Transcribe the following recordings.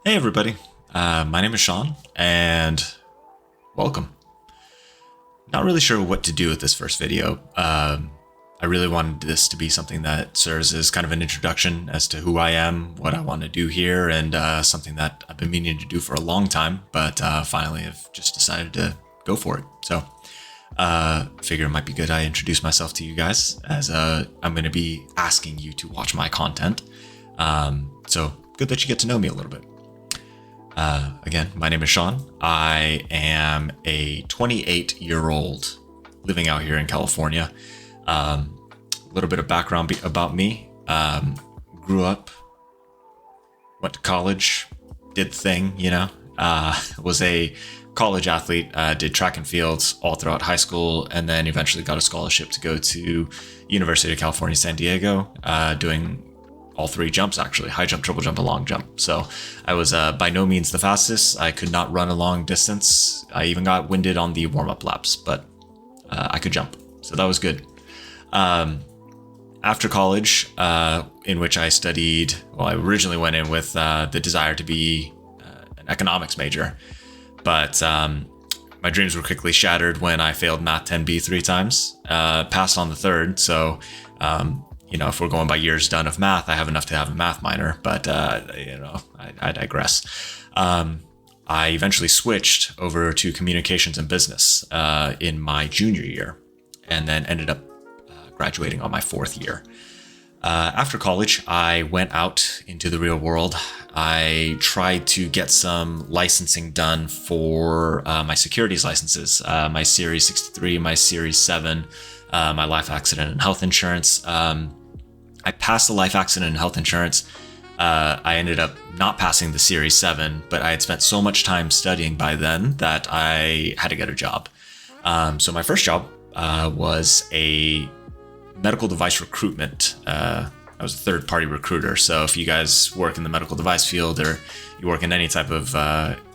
Hey everybody, my name is Sean, and welcome. Not really sure what to do with this first video. I really wanted this to be something that serves as kind of an introduction as to who I am, what I want to do here, and something that I've been meaning to do for a long time, but finally I've just decided to go for it. So figure it might be good I introduce myself to you guys, as I'm going to be asking you to watch my content. So good that you get to know me a little bit. Again, my name is Sean. I am a 28-year-old living out here in California. A little bit of background about me. Grew up, went to college, did the thing, was a college athlete, did track and fields all throughout high school, and then eventually got a scholarship to go to University of California, San Diego, doing all three jumps, actually: high jump, triple jump, and long jump. So I was by no means the fastest. I could not run a long distance. I even got winded on the warm-up laps, but I could jump. So that was good. After college, in which I studied, I originally went in with the desire to be an economics major, but my dreams were quickly shattered when I failed Math 10B 3 times, passed on the third. So if we're going by years done of math, I have enough to have a math minor, but, I digress. I eventually switched over to communications and business in my junior year, and then ended up graduating on my fourth year. After college, I went out into the real world. I tried to get some licensing done for my securities licenses, my Series 63, my Series 7, my life accident and health insurance. I passed the life accident and health insurance. I ended up not passing the Series 7, but I had spent so much time studying by then that I had to get a job. So my first job was a medical device recruitment. I was a third-party recruiter. So if you guys work in the medical device field, or you work in any type of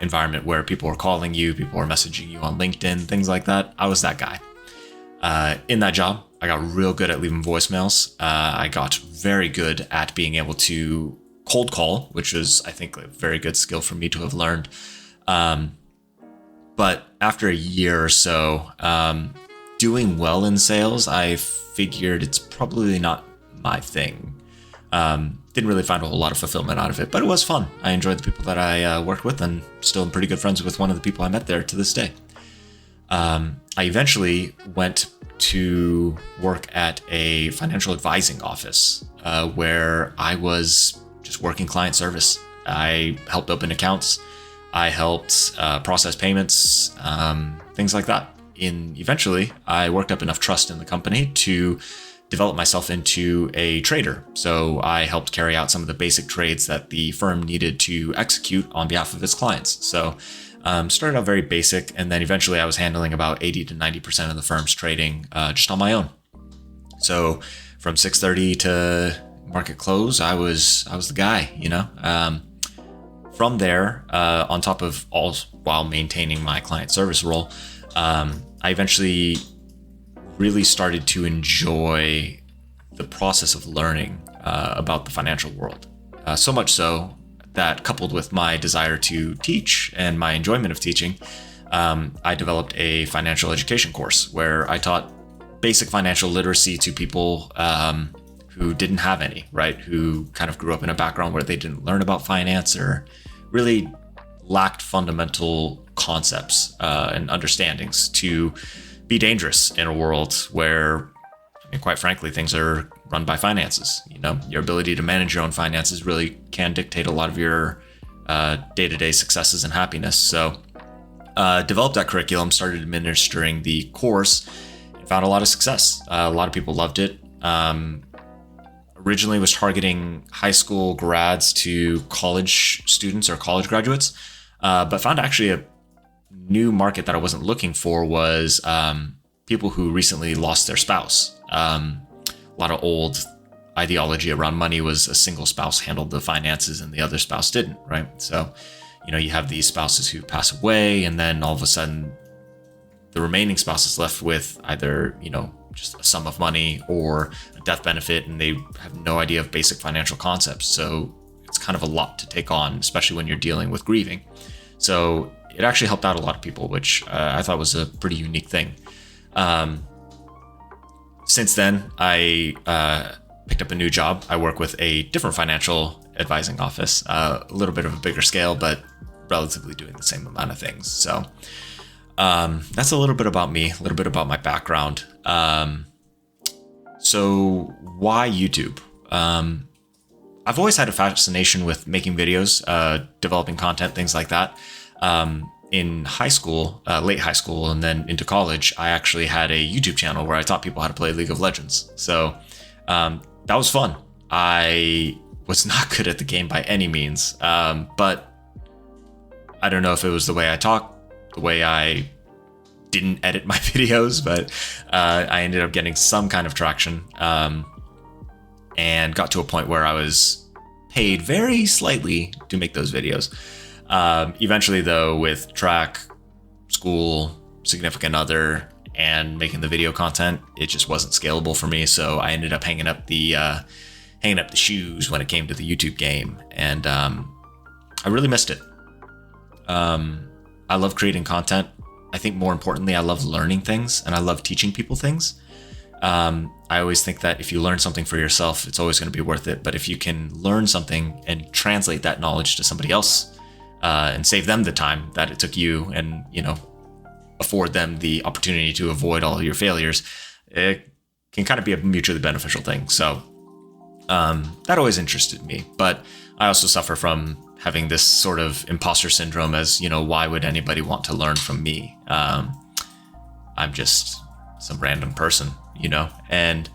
environment where people are calling you, people are messaging you on LinkedIn, things like that, I was that guy. In that job, I got real good at leaving voicemails. I got very good at being able to cold call, which was, I think, a very good skill for me to have learned. But after a year or so, doing well in sales, I figured it's probably not my thing. Didn't really find a whole lot of fulfillment out of it, but it was fun. I enjoyed the people that I worked with, and still am pretty good friends with one of the people I met there to this day. I eventually went to work at a financial advising office, where I was just working client service. I helped open accounts. I helped process payments, things like that. Eventually, I worked up enough trust in the company to develop myself into a trader. So I helped carry out some of the basic trades that the firm needed to execute on behalf of its clients. So started out very basic, and then eventually I was handling about 80 to 90% of the firm's trading just on my own. So from 6:30 to market close, I was the guy, From there, on top of all while maintaining my client service role, I eventually really started to enjoy the process of learning about the financial world. So much so that, coupled with my desire to teach and my enjoyment of teaching, I developed a financial education course where I taught basic financial literacy to people who didn't have any, right? Who kind of grew up in a background where they didn't learn about finance, or really lacked fundamental concepts and understandings to be dangerous in a world where, quite frankly, things are run by finances. Your ability to manage your own finances really can dictate a lot of your day-to-day successes and happiness. So developed that curriculum, started administering the course, and found a lot of success. A lot of people loved it. Originally was targeting high school grads to college students or college graduates, but found actually a new market that I wasn't looking for was people who recently lost their spouse. A lot of old ideology around money was a single spouse handled the finances and the other spouse didn't, right? So, you have these spouses who pass away, and then all of a sudden the remaining spouse is left with either, just a sum of money or a death benefit, and they have no idea of basic financial concepts. So it's kind of a lot to take on, especially when you're dealing with grieving. So it actually helped out a lot of people, which I thought was a pretty unique thing. Since then, I picked up a new job. I work with a different financial advising office, a little bit of a bigger scale, but relatively doing the same amount of things. So that's a little bit about me, a little bit about my background. So why YouTube? I've always had a fascination with making videos, developing content, things like that. In high school, late high school, and then into college, I actually had a YouTube channel where I taught people how to play League of Legends. So that was fun. I was not good at the game by any means, but I don't know if it was the way I talk, the way I didn't edit my videos, but I ended up getting some kind of traction, and got to a point where I was paid very slightly to make those videos. Eventually, though, with track, school, significant other, and making the video content, it just wasn't scalable for me. So I ended up hanging up the shoes when it came to the YouTube game, and I really missed it. I love creating content. I think more importantly, I love learning things, and I love teaching people things. I always think that if you learn something for yourself, it's always going to be worth it. But if you can learn something and translate that knowledge to somebody else, and save them the time that it took you, and afford them the opportunity to avoid all of your failures, it can kind of be a mutually beneficial thing. So that always interested me. But I also suffer from having this sort of imposter syndrome, as why would anybody want to learn from me? I'm just some random person, and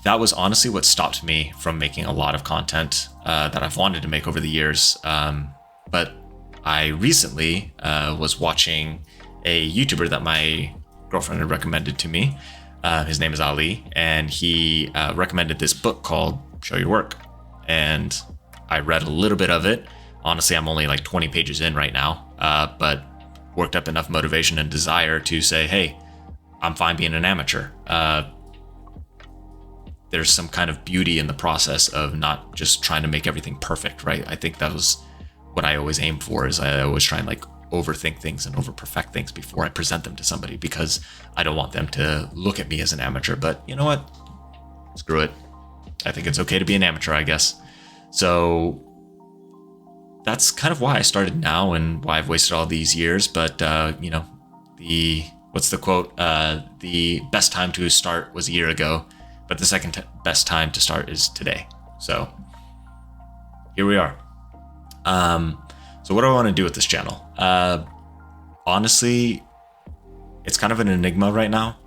that was honestly what stopped me from making a lot of content that I've wanted to make over the years. But I recently was watching a YouTuber that my girlfriend had recommended to me. His name is Ali, and he recommended this book called Show Your Work. And I read a little bit of it. Honestly, I'm only like 20 pages in right now, but worked up enough motivation and desire to say, hey, I'm fine being an amateur. There's some kind of beauty in the process of not just trying to make everything perfect, right? I think that was what I always aim for, is I always try and overthink things and over perfect things before I present them to somebody, because I don't want them to look at me as an amateur. But you know what? Screw it. I think it's okay to be an amateur, I guess. So that's kind of why I started now and why I've wasted all these years. But, what's the quote? The best time to start was a year ago, but the second best time to start is today. So here we are. So what do I want to do with this channel? Honestly, it's kind of an enigma right now.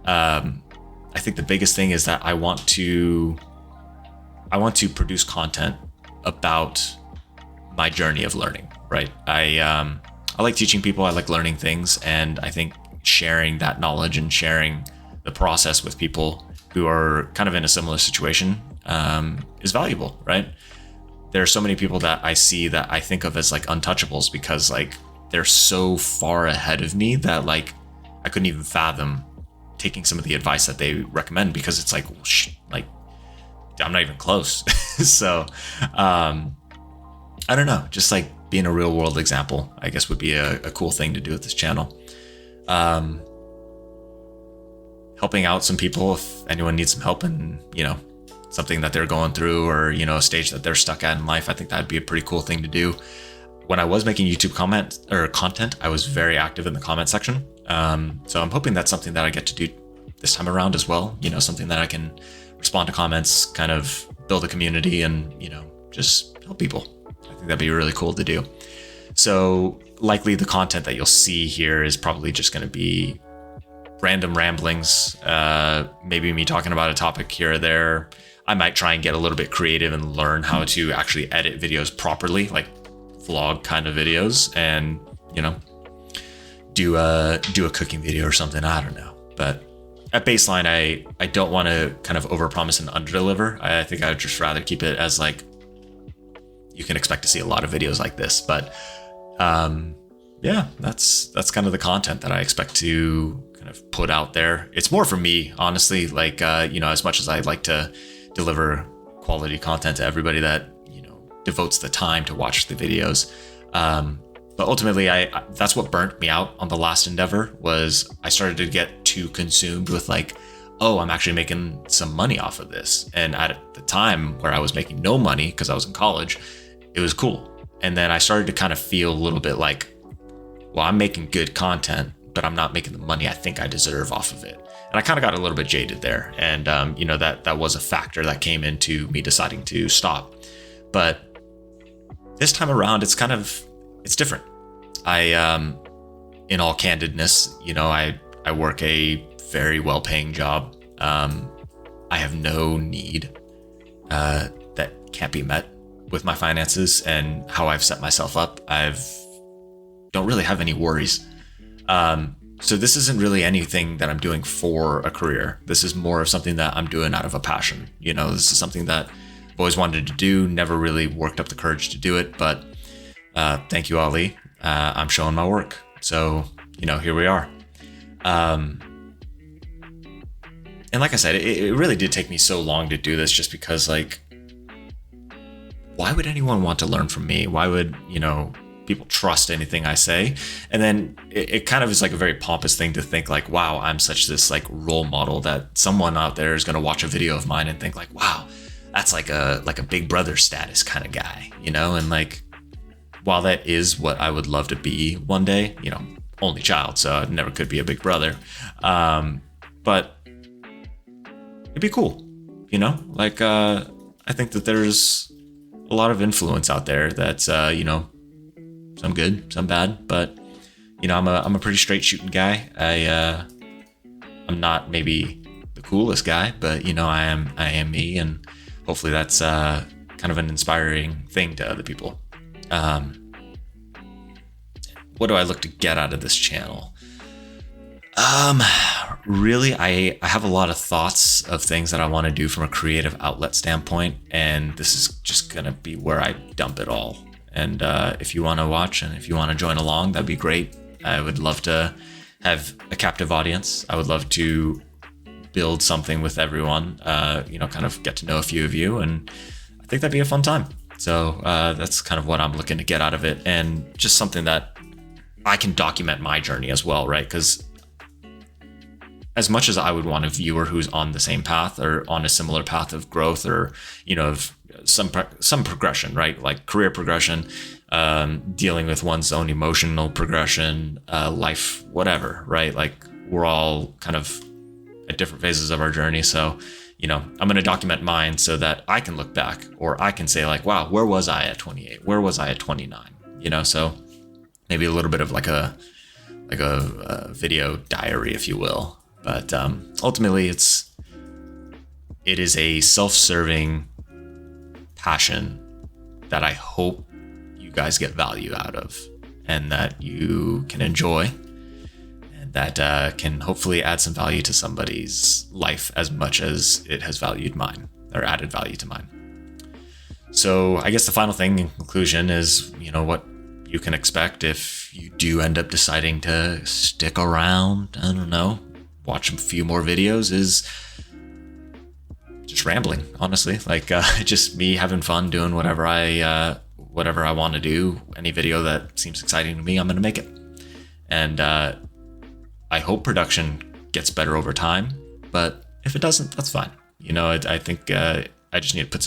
I think the biggest thing is that I want to produce content about my journey of learning, right? I like teaching people, I like learning things, and I think sharing that knowledge and sharing the process with people who are kind of in a similar situation is valuable, right? There are so many people that I see that I think of as untouchables, because they're so far ahead of me that I couldn't even fathom taking some of the advice that they recommend, because it's I'm not even close. So I don't know, just being a real world example, I guess, would be a cool thing to do with this channel. Helping out some people if anyone needs some help and something that they're going through, or a stage that they're stuck at in life. I think that'd be a pretty cool thing to do. When I was making YouTube content, I was very active in the comment section. So I'm hoping that's something that I get to do this time around as well. Something that I can respond to comments, kind of build a community, and just help people. I think that'd be really cool to do. So likely the content that you'll see here is probably just going to be random ramblings, maybe me talking about a topic here or there. I might try and get a little bit creative and learn how to actually edit videos properly, like vlog kind of videos, and do a cooking video or something. I don't know, but at baseline, I don't want to kind of overpromise and underdeliver. I think I would just rather keep it as you can expect to see a lot of videos like this. But yeah, that's kind of the content that I expect to kind of put out there. It's more for me, honestly. As much as I like to deliver quality content to everybody that devotes the time to watch the videos. But ultimately, that's what burnt me out on the last endeavor. Was I started to get too consumed with like, oh, I'm actually making some money off of this. And at the time where I was making no money because I was in college, it was cool. And then I started to kind of feel a little bit like, well, I'm making good content, but I'm not making the money I think I deserve off of it. And I kind of got a little bit jaded there. And, that was a factor that came into me deciding to stop. But this time around, it's different. In all candidness, I work a very well-paying job. I have no need that can't be met with my finances and how I've set myself up. Don't really have any worries. So this isn't really anything that I'm doing for a career. This is more of something that I'm doing out of a passion. This is something that I've always wanted to do, never really worked up the courage to do it, but thank you, Ali. I'm showing my work. So, here we are. And like I said, it really did take me so long to do this just because, like, why would anyone want to learn from me? Why would, people trust anything I say? And then it kind of is like a very pompous thing to think like, wow, I'm such this like role model that someone out there is going to watch a video of mine and think like, wow, that's like a big brother status kind of guy, and like, while that is what I would love to be one day, only child, so I never could be a big brother. But it'd be cool, like, I think that there's a lot of influence out there that's, some good, some bad, but, I'm a pretty straight shooting guy. I'm not maybe the coolest guy, but, I am me. And hopefully that's, kind of an inspiring thing to other people. What do I look to get out of this channel? Really, I have a lot of thoughts of things that I want to do from a creative outlet standpoint, and this is just gonna be where I dump it all. And if you want to watch and if you want to join along, that'd be great. I would love to have a captive audience. I would love to build something with everyone, kind of get to know a few of you, and I think that'd be a fun time. So that's kind of what I'm looking to get out of it, and just something that I can document my journey as well, right? Because as much as I would want a viewer who's on the same path or on a similar path of growth or, of some progression, right? Like career progression, dealing with one's own emotional progression, life, whatever, right? Like we're all kind of at different phases of our journey. So, I'm going to document mine so that I can look back, or I can say like, wow, where was I at 28? Where was I at 29? So maybe a little bit of like a video diary, if you will. But ultimately, it is a self-serving passion that I hope you guys get value out of, and that you can enjoy, and that can hopefully add some value to somebody's life as much as it has valued mine, or added value to mine. So I guess the final thing in conclusion is, what you can expect if you do end up deciding to stick around, I don't know, watch a few more videos, is just rambling, honestly. Like just me having fun doing whatever I want to do. Any video that seems exciting to me, I'm going to make it. And I hope production gets better over time, but if it doesn't, that's fine. I think I just need to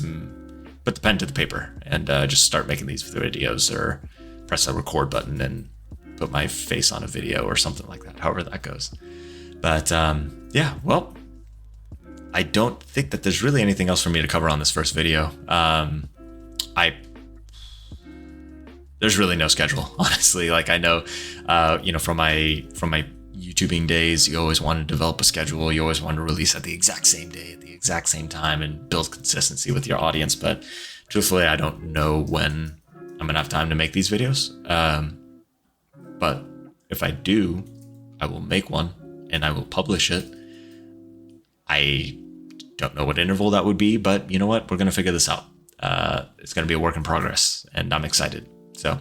put the pen to the paper and just start making these videos, or press a record button and put my face on a video or something like that, however that goes. But yeah, well, I don't think that there's really anything else for me to cover on this first video. There's really no schedule, honestly. Like I know, from my YouTubing days, you always want to develop a schedule. You always want to release at the exact same day, at the exact same time, and build consistency with your audience. But truthfully, I don't know when I'm gonna have time to make these videos. But if I do, I will make one and I will publish it. I don't know what interval that would be, but you know what? We're gonna figure this out. It's gonna be a work in progress, and I'm excited. So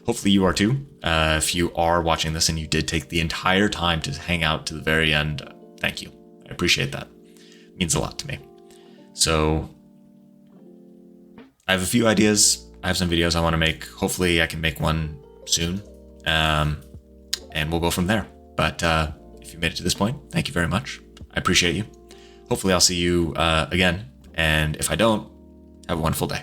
hopefully you are too. If you are watching this and you did take the entire time to hang out to the very end, thank you. I appreciate that. It means a lot to me. So I have a few ideas. have some videos I want to make. Hopefully I can make one soon. And we'll go from there. But if you made it to this point, thank you very much. I appreciate you. Hopefully I'll see you again. And if I don't, have a wonderful day.